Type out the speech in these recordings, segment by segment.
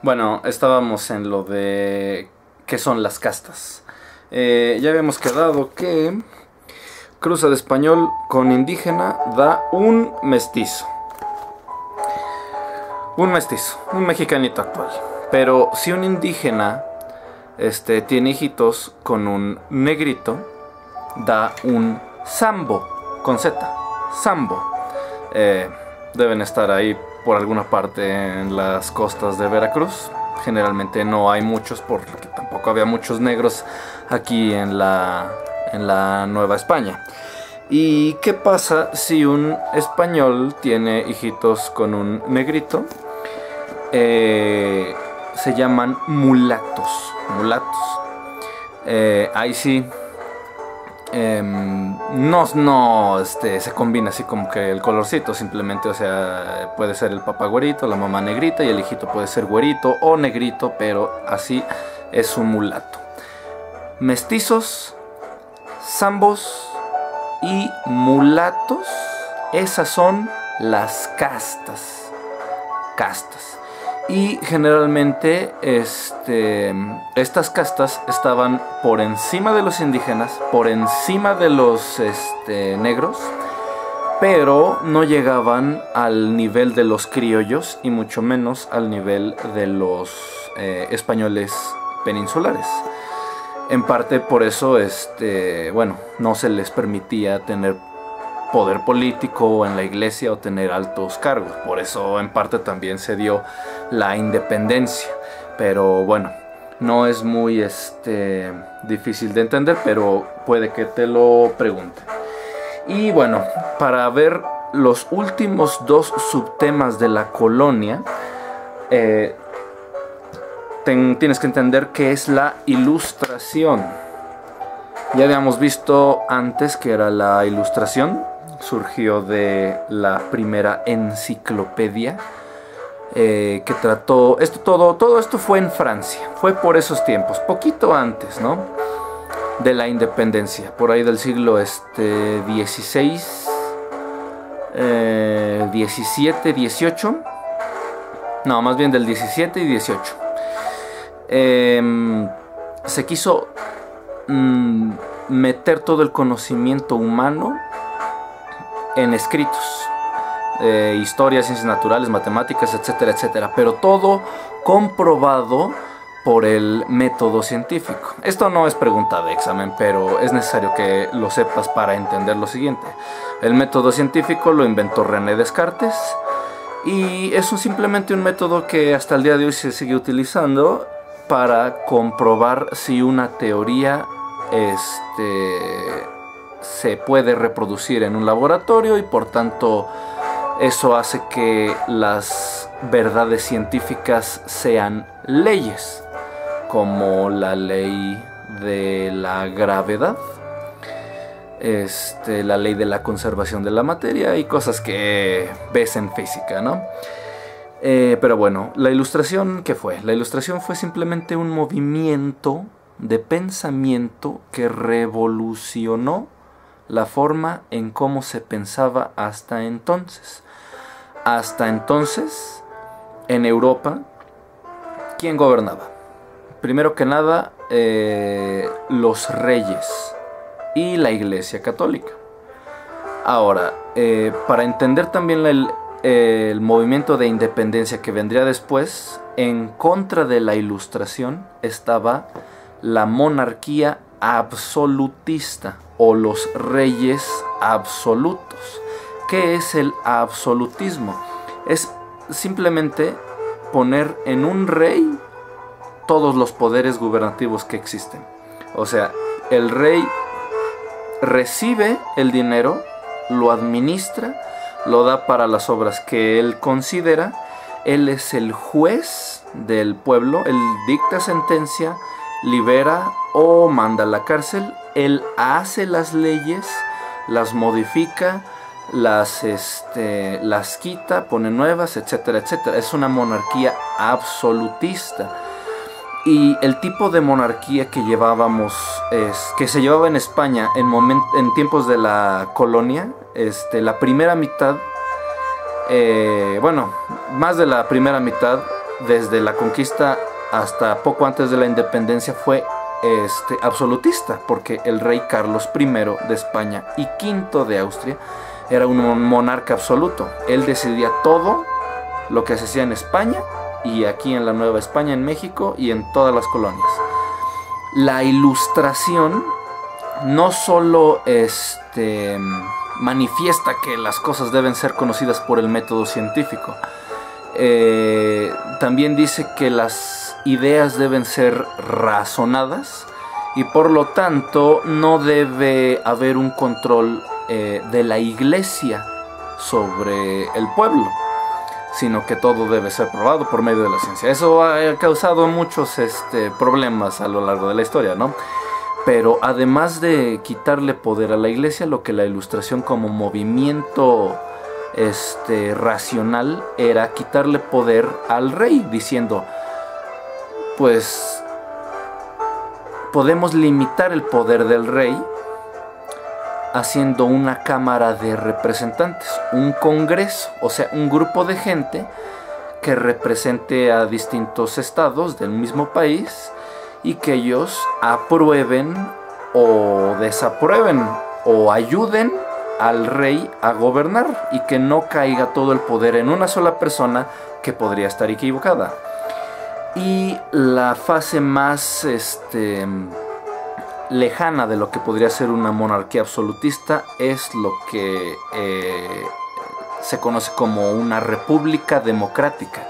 Bueno, estábamos en lo de qué son las castas. Ya habíamos quedado que cruza de español con indígena da un mestizo. Un mestizo, un mexicanito actual. Pero si un indígena tiene hijitos con un negrito, da un sambo, con Z, sambo. Deben estar ahí por alguna parte en las costas de Veracruz. Generalmente no hay muchos porque tampoco había muchos negros aquí en la Nueva España. ¿Y qué pasa si un español tiene hijitos con un negrito? Se llaman mulatos. Mulatos. Ahí sí. No se combina así como que el colorcito, simplemente, o sea, puede ser el papá güerito, la mamá negrita y el hijito puede ser güerito o negrito, pero así es un mulato. Mestizos, zambos y mulatos, esas son las castas. Castas. Y generalmente estas castas estaban por encima de los indígenas, por encima de los negros, pero no llegaban al nivel de los criollos y mucho menos al nivel de los españoles peninsulares. En parte por eso, no se les permitía tener poder político en la iglesia o tener altos cargos. Por eso en parte también se dio la independencia. Pero bueno, no es muy difícil de entender, pero puede que te lo pregunte. Y bueno, para ver los últimos dos subtemas de la colonia, tienes que entender qué es la ilustración. Ya habíamos visto antes que era la ilustración. Surgió de la primera enciclopedia que trató todo esto fue en Francia, fue por esos tiempos, poquito antes, ¿no?, de la independencia, por ahí del siglo XVI, 17, 18, no, más bien del 17 y 18. Se quiso meter todo el conocimiento humano en escritos, historia, ciencias naturales, matemáticas, etcétera, etcétera, pero todo comprobado por el método científico. Esto no es pregunta de examen, pero es necesario que lo sepas para entender lo siguiente. El método científico lo inventó René Descartes y es simplemente un método que hasta el día de hoy se sigue utilizando para comprobar si una teoría se puede reproducir en un laboratorio, y por tanto eso hace que las verdades científicas sean leyes, como la ley de la gravedad, la ley de la conservación de la materia y cosas que ves en física, ¿no? Pero bueno, la ilustración, ¿qué fue? La ilustración fue simplemente un movimiento de pensamiento que revolucionó la forma en cómo se pensaba hasta entonces. Hasta entonces, en Europa, ¿quién gobernaba? Primero que nada, los reyes y la Iglesia Católica. Ahora, para entender también el movimiento de independencia que vendría después, en contra de la ilustración estaba la monarquía absolutista o los reyes absolutos. ¿Qué es el absolutismo? Es simplemente poner en un rey todos los poderes gubernativos que existen. O sea, el rey recibe el dinero, lo administra, lo da para las obras que él considera. Él es el juez del pueblo, él dicta sentencia, libera o manda a la cárcel. Él hace las leyes, las modifica, las quita, pone nuevas, etcétera, etcétera. Es una monarquía absolutista. Y el tipo de monarquía que llevábamos, que se llevaba en España en tiempos de la colonia, la primera mitad, más de la primera mitad, desde la conquista hasta poco antes de la independencia fue absolutista, porque el rey Carlos I de España y V de Austria era un monarca absoluto. Él decidía todo lo que se hacía en España y aquí en la Nueva España, en México y en todas las colonias. La Ilustración no solo manifiesta que las cosas deben ser conocidas por el método científico, también dice que las ideas deben ser razonadas y por lo tanto no debe haber un control de la iglesia sobre el pueblo, sino que todo debe ser probado por medio de la ciencia. Eso ha causado muchos problemas a lo largo de la historia, ¿no? Pero además de quitarle poder a la iglesia, lo que la Ilustración como movimiento racional era quitarle poder al rey, diciendo, pues podemos limitar el poder del rey haciendo una cámara de representantes, un congreso, o sea, un grupo de gente que represente a distintos estados del mismo país y que ellos aprueben o desaprueben o ayuden al rey a gobernar y que no caiga todo el poder en una sola persona que podría estar equivocada. Y la fase más lejana de lo que podría ser una monarquía absolutista es lo que se conoce como una república democrática,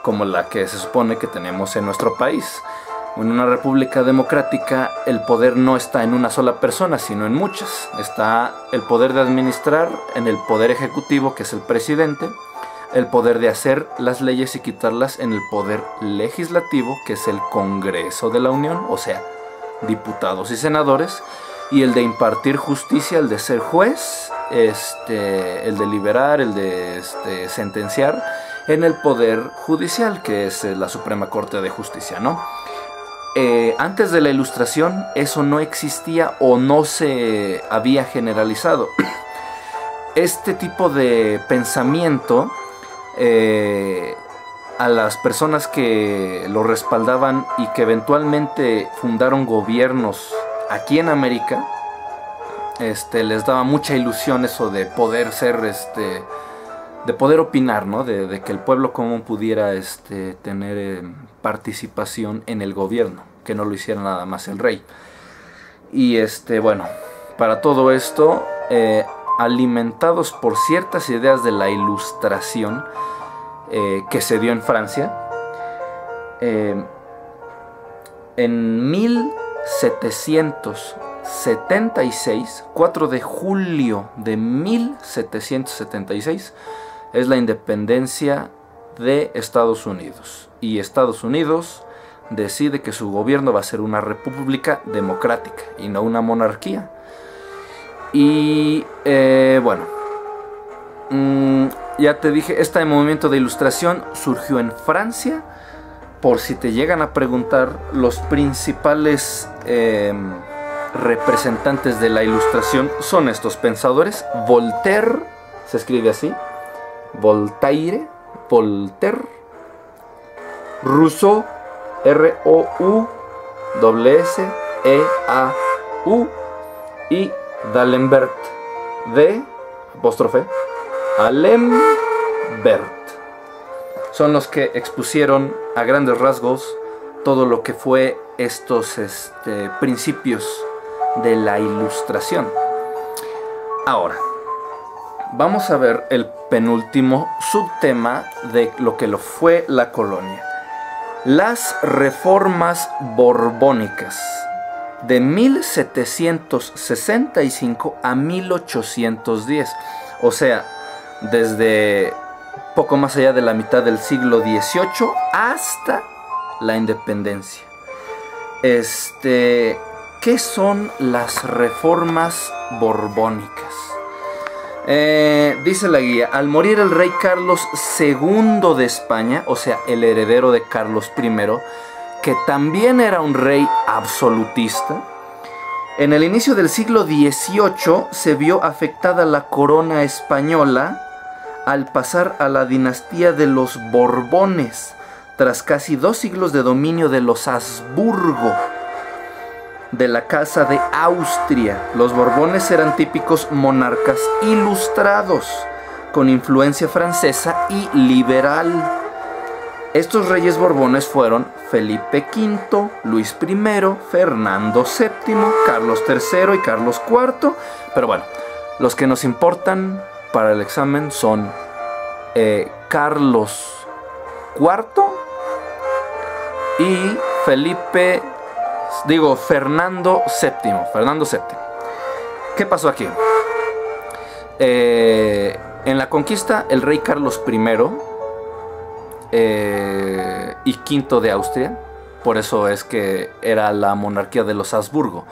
como la que se supone que tenemos en nuestro país. En una república democrática el poder no está en una sola persona, sino en muchas. Está el poder de administrar en el poder ejecutivo, que es el presidente, el poder de hacer las leyes y quitarlas en el poder legislativo, que es el Congreso de la Unión, o sea, diputados y senadores, y el de impartir justicia, el de ser juez, el de liberar, el de sentenciar, en el poder judicial, que es la Suprema Corte de Justicia, ¿no? Antes de la Ilustración eso no existía o no se había generalizado. Este tipo de pensamiento a las personas que lo respaldaban y que eventualmente fundaron gobiernos aquí en América, les daba mucha ilusión eso de poder ser, de poder opinar, ¿no? De que el pueblo común pudiera tener participación en el gobierno, que no lo hiciera nada más el rey. Y bueno, para todo esto, alimentados por ciertas ideas de la Ilustración que se dio en Francia, en 1776, 4 de julio de 1776, es la independencia de Estados Unidos. Y Estados Unidos decide que su gobierno va a ser una república democrática y no una monarquía. Y bueno, ya te dije, este movimiento de Ilustración surgió en Francia. Por si te llegan a preguntar, los principales representantes de la Ilustración son estos pensadores: Voltaire, se escribe así, Voltaire, Rousseau, R-O-U-S-S-E-A-U, y D'Alembert, Alembert. Son los que expusieron a grandes rasgos todo lo que fue estos principios de la Ilustración. Ahora, vamos a ver el penúltimo subtema de lo que fue la colonia: las reformas borbónicas de 1765 a 1810, o sea, desde poco más allá de la mitad del siglo XVIII hasta la independencia. ¿Qué son las reformas borbónicas? Dice la guía: al morir el rey Carlos II de España, o sea, el heredero de Carlos I, que también era un rey absolutista, en el inicio del siglo XVIII se vio afectada la corona española al pasar a la dinastía de los Borbones, tras casi 2 siglos de dominio de los Habsburgo, de la Casa de Austria. Los Borbones eran típicos monarcas ilustrados, con influencia francesa y liberal. Estos reyes borbones fueron Felipe V, Luis I, Fernando VII, Carlos III y Carlos IV. Pero bueno, los que nos importan para el examen son Carlos IV y Fernando VII. ¿Qué pasó aquí? En la conquista, el rey Carlos I y V de Austria, por eso es que era la monarquía de los Habsburgo.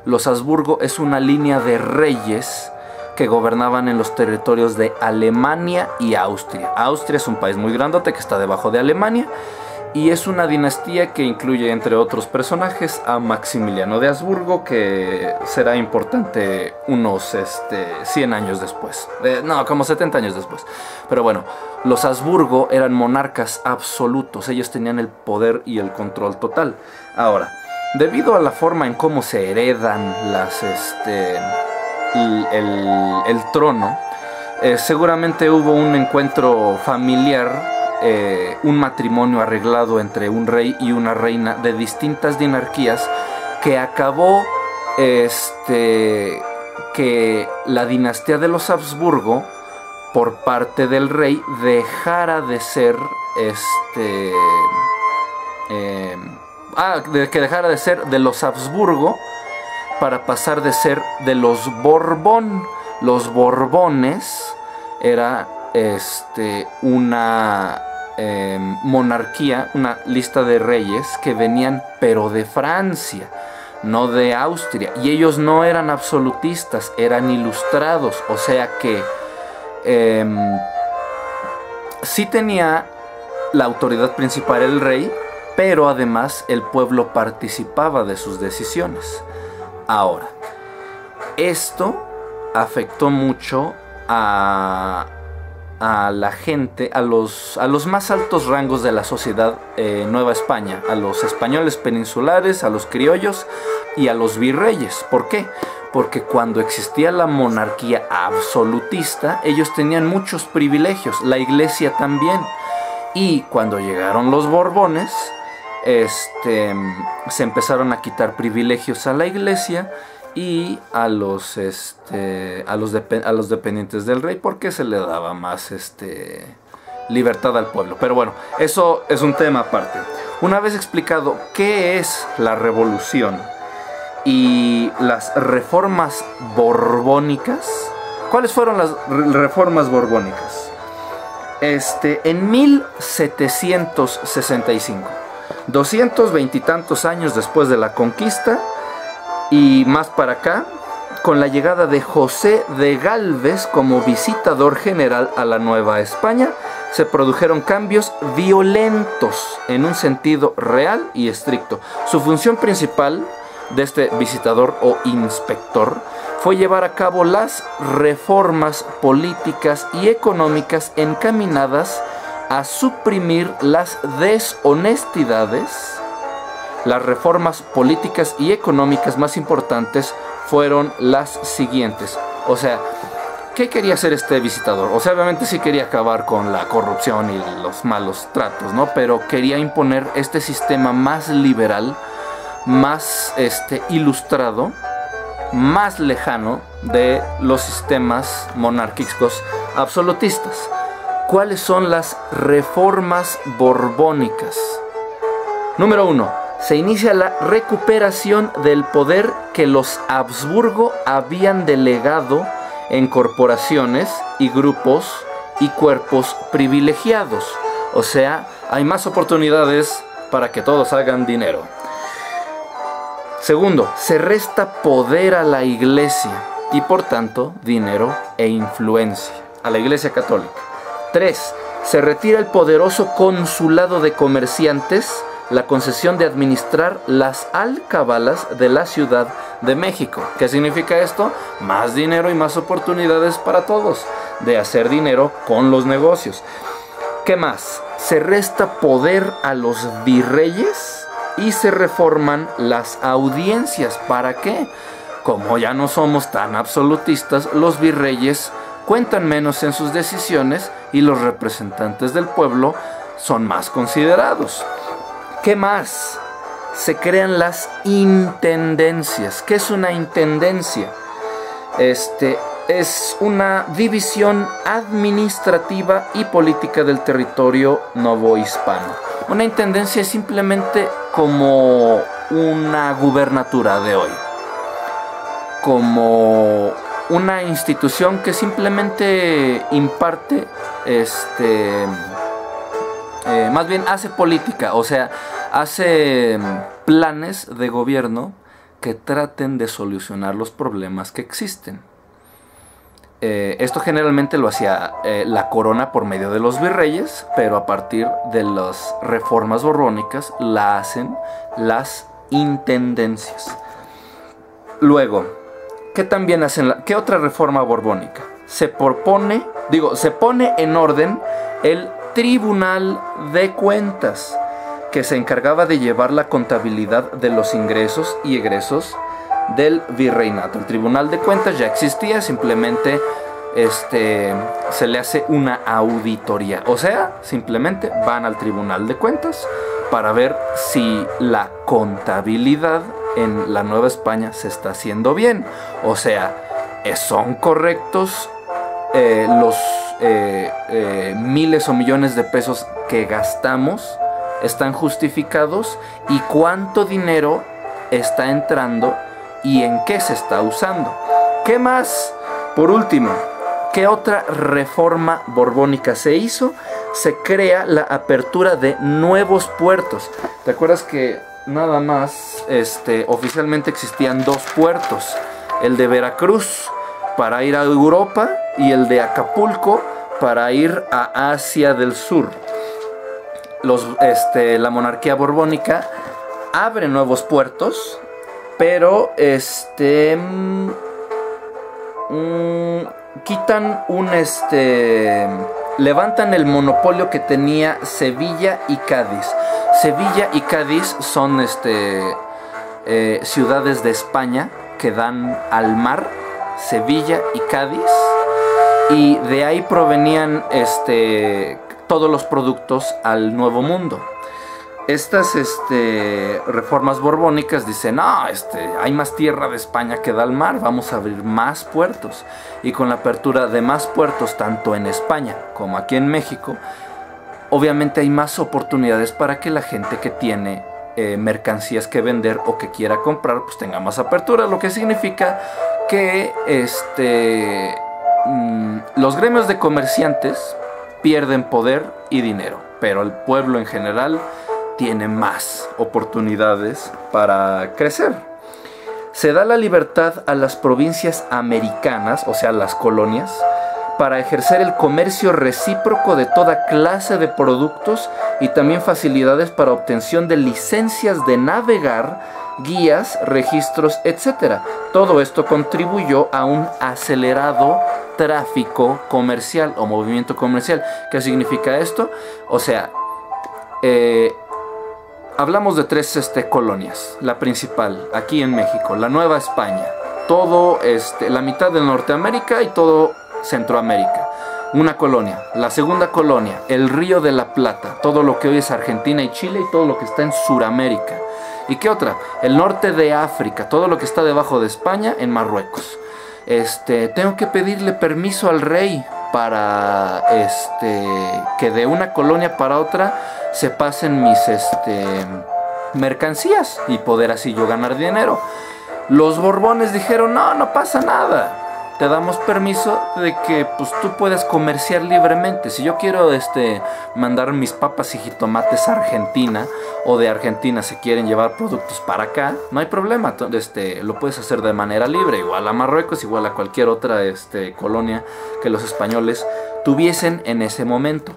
Los Habsburgo es una línea de reyes que gobernaban en los territorios de Alemania y Austria. Austria es un país muy grandote que está debajo de Alemania, y es una dinastía que incluye, entre otros personajes, a Maximiliano de Habsburgo, que será importante unos 100 años después. No, como 70 años después. Pero bueno, los Habsburgo eran monarcas absolutos. Ellos tenían el poder y el control total. Ahora, debido a la forma en cómo se heredan el trono, seguramente hubo un encuentro familiar, un matrimonio arreglado entre un rey y una reina de distintas dinastías, que acabó que la dinastía de los Habsburgo, por parte del rey, dejara de ser que dejara de ser de los Habsburgo para pasar de ser de los Borbón. Los Borbones era una monarquía, una lista de reyes que venían pero de Francia, no de Austria, y ellos no eran absolutistas, eran ilustrados, o sea que sí tenía la autoridad principal el rey, pero además el pueblo participaba de sus decisiones. Ahora, esto afectó mucho a la gente, a los más altos rangos de la sociedad Nueva España, a los españoles peninsulares, a los criollos y a los virreyes. ¿Por qué? Porque cuando existía la monarquía absolutista, ellos tenían muchos privilegios, la iglesia también. Y cuando llegaron los Borbones, se empezaron a quitar privilegios a la iglesia y a los dependientes del rey, porque se le daba más libertad al pueblo. Pero bueno, eso es un tema aparte. Una vez explicado qué es la revolución y las reformas borbónicas, ¿cuáles fueron las reformas borbónicas? En 1765, 220 y tantos años después de la conquista, y más para acá, con la llegada de José de Gálvez como visitador general a la Nueva España, se produjeron cambios violentos en un sentido real y estricto. Su función principal de este visitador o inspector fue llevar a cabo las reformas políticas y económicas encaminadas a suprimir las deshonestidades. Las reformas políticas y económicas más importantes fueron las siguientes. O sea, ¿qué quería hacer este visitador? O sea, obviamente sí quería acabar con la corrupción y los malos tratos, ¿no? Pero quería imponer este sistema más liberal, más ilustrado, más lejano de los sistemas monárquicos absolutistas. ¿Cuáles son las reformas borbónicas? Número 1. Se inicia la recuperación del poder que los Habsburgo habían delegado en corporaciones y grupos y cuerpos privilegiados. O sea, hay más oportunidades para que todos hagan dinero. Segundo, se resta poder a la iglesia y por tanto dinero e influencia a la iglesia católica. 3. Se retira el poderoso consulado de comerciantes la concesión de administrar las alcabalas de la Ciudad de México. ¿Qué significa esto? Más dinero y más oportunidades para todos de hacer dinero con los negocios. ¿Qué más? Se resta poder a los virreyes y se reforman las audiencias. ¿Para qué? Como ya no somos tan absolutistas, los virreyes cuentan menos en sus decisiones y los representantes del pueblo son más considerados. ¿Qué más? Se crean las intendencias. ¿Qué es una intendencia? Es una división administrativa y política del territorio novohispano. Una intendencia es simplemente como una gubernatura de hoy, como una institución que simplemente imparte, más bien hace política, o sea, hace planes de gobierno que traten de solucionar los problemas que existen. Esto generalmente lo hacía la corona por medio de los virreyes, pero a partir de las reformas borbónicas la hacen las intendencias. Luego, ¿qué también hacen? ¿Qué otra reforma borbónica? Se pone en orden el Tribunal de Cuentas, que se encargaba de llevar la contabilidad de los ingresos y egresos del virreinato. El Tribunal de Cuentas ya existía, simplemente se le hace una auditoría, o sea, simplemente van al Tribunal de Cuentas para ver si la contabilidad en la Nueva España se está haciendo bien, o sea, son correctos los miles o millones de pesos que gastamos, están justificados, y cuánto dinero está entrando y en qué se está usando. ¿Qué más? Por último, ¿qué otra reforma borbónica se hizo? Se crea la apertura de nuevos puertos. ¿Te acuerdas que nada más oficialmente existían dos puertos? El de Veracruz para ir a Europa y el de Acapulco para ir a Asia del Sur. La monarquía borbónica abre nuevos puertos, pero quitan levantan el monopolio que tenía Sevilla y Cádiz. Sevilla y Cádiz son ciudades de España que dan al mar, Sevilla y Cádiz, y de ahí provenían todos los productos al Nuevo Mundo. Estas reformas borbónicas dicen, no, hay más tierra de España que da al mar, vamos a abrir más puertos. Y con la apertura de más puertos, tanto en España como aquí en México, obviamente hay más oportunidades para que la gente que tiene mercancías que vender o que quiera comprar, pues tenga más apertura, lo que significa que los gremios de comerciantes pierden poder y dinero, pero el pueblo en general tiene más oportunidades para crecer. Se da la libertad a las provincias americanas, o sea, las colonias, para ejercer el comercio recíproco de toda clase de productos y también facilidades para obtención de licencias de navegar, guías, registros, etc. Todo esto contribuyó a un acelerado tráfico comercial o movimiento comercial. ¿Qué significa esto? O sea, hablamos de tres colonias. La principal, aquí en México, la Nueva España. Todo, la mitad de Norteamérica y todo Centroamérica. Una colonia. La segunda colonia, el Río de la Plata. Todo lo que hoy es Argentina y Chile y todo lo que está en Suramérica. ¿Y qué otra? El norte de África. Todo lo que está debajo de España en Marruecos. Tengo que pedirle permiso al rey para que de una colonia para otra se pasen mis mercancías y poder así yo ganar dinero. Los Borbones dijeron, no pasa nada, te damos permiso de que pues tú puedes comerciar libremente. Si yo quiero mandar mis papas y jitomates a Argentina, o de Argentina se quieren llevar productos para acá, no hay problema, lo puedes hacer de manera libre, igual a Marruecos, igual a cualquier otra colonia que los españoles tuviesen en ese momento.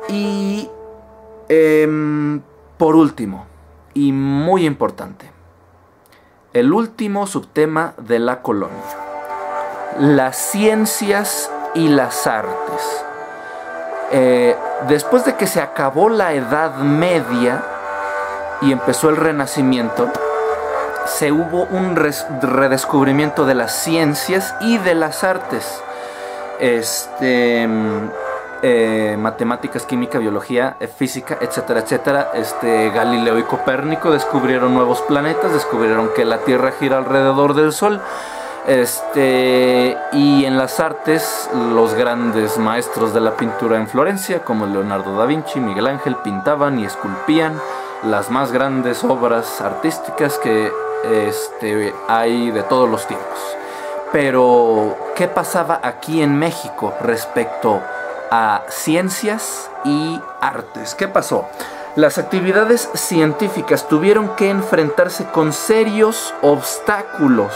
Y Por último, y muy importante, el último subtema de la colonia: las ciencias y las artes. Después de que se acabó la Edad Media y empezó el Renacimiento, se hubo un redescubrimiento de las ciencias y de las artes. Matemáticas, química, biología, física, etcétera, etcétera. Galileo y Copérnico descubrieron nuevos planetas, descubrieron que la Tierra gira alrededor del Sol. Y en las artes, los grandes maestros de la pintura en Florencia, como Leonardo da Vinci, Miguel Ángel, pintaban y esculpían las más grandes obras artísticas que hay de todos los tiempos. Pero, ¿qué pasaba aquí en México respecto a ciencias y artes? ¿Qué pasó? Las actividades científicas tuvieron que enfrentarse con serios obstáculos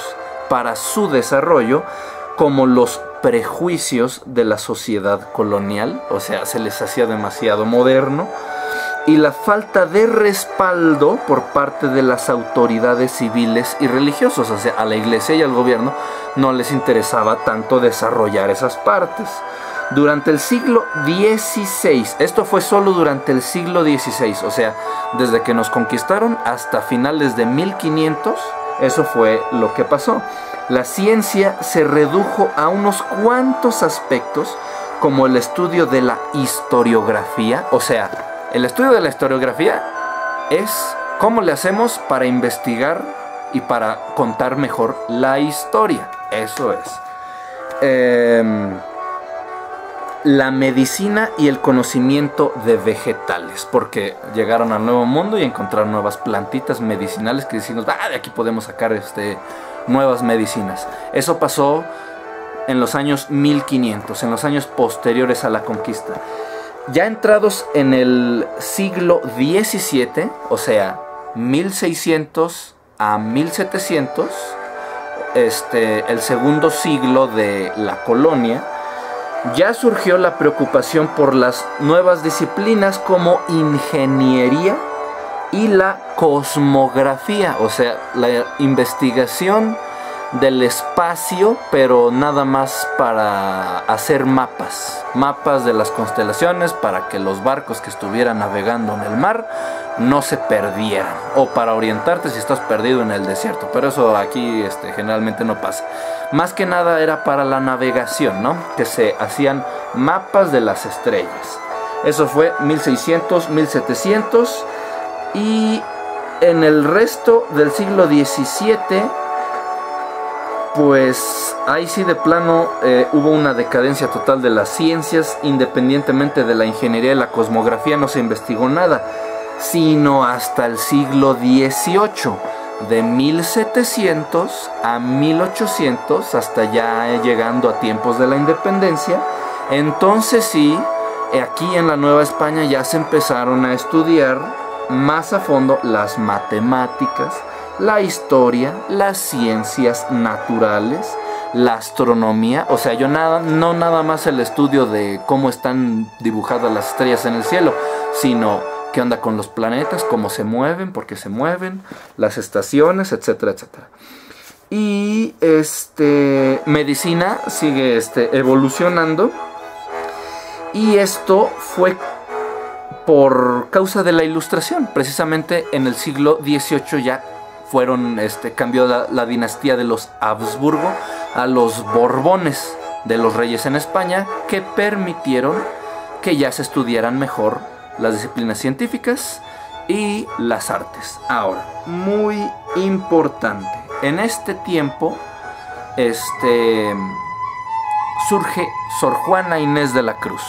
para su desarrollo, como los prejuicios de la sociedad colonial, o sea, se les hacía demasiado moderno, y la falta de respaldo por parte de las autoridades civiles y religiosas. O sea, a la iglesia y al gobierno no les interesaba tanto desarrollar esas partes. Durante el siglo XVI, esto fue solo durante el siglo XVI, o sea, desde que nos conquistaron hasta finales de 1500, eso fue lo que pasó. La ciencia se redujo a unos cuantos aspectos, como el estudio de la historiografía. O sea, el estudio de la historiografía es cómo le hacemos para investigar y para contar mejor la historia. Eso es. La medicina y el conocimiento de vegetales, porque llegaron al Nuevo Mundo y encontraron nuevas plantitas medicinales que decimos, de aquí podemos sacar nuevas medicinas. Eso pasó en los años 1500, en los años posteriores a la conquista. Ya entrados en el siglo XVII, o sea, 1600 a 1700, el segundo siglo de la colonia, ya surgió la preocupación por las nuevas disciplinas como ingeniería y la cosmografía, o sea, la investigación del espacio, pero nada más para hacer mapas de las constelaciones, para que los barcos que estuvieran navegando en el mar no se perdieran, o para orientarte si estás perdido en el desierto, pero eso aquí generalmente no pasa. Más que nada era para la navegación, ¿no? Que se hacían mapas de las estrellas. Eso fue 1600, 1700, y en el resto del siglo XVII, pues ahí sí de plano hubo una decadencia total de las ciencias. Independientemente de la ingeniería y la cosmografía, no se investigó nada, sino hasta el siglo XVIII, de 1700 a 1800, hasta ya llegando a tiempos de la independencia. Entonces sí, aquí en la Nueva España ya se empezaron a estudiar más a fondo las matemáticas, la historia, las ciencias naturales, la astronomía. O sea, no nada más el estudio de cómo están dibujadas las estrellas en el cielo, sino qué onda con los planetas, cómo se mueven, por qué se mueven, las estaciones, etcétera, etcétera. Y medicina sigue evolucionando, y esto fue por causa de la Ilustración. Precisamente en el siglo XVIII ya cambió la dinastía de los Habsburgo a los Borbones, de los reyes en España, que permitieron que ya se estudiaran mejor las disciplinas científicas y las artes. Ahora, muy importante, en este tiempo surge Sor Juana Inés de la Cruz.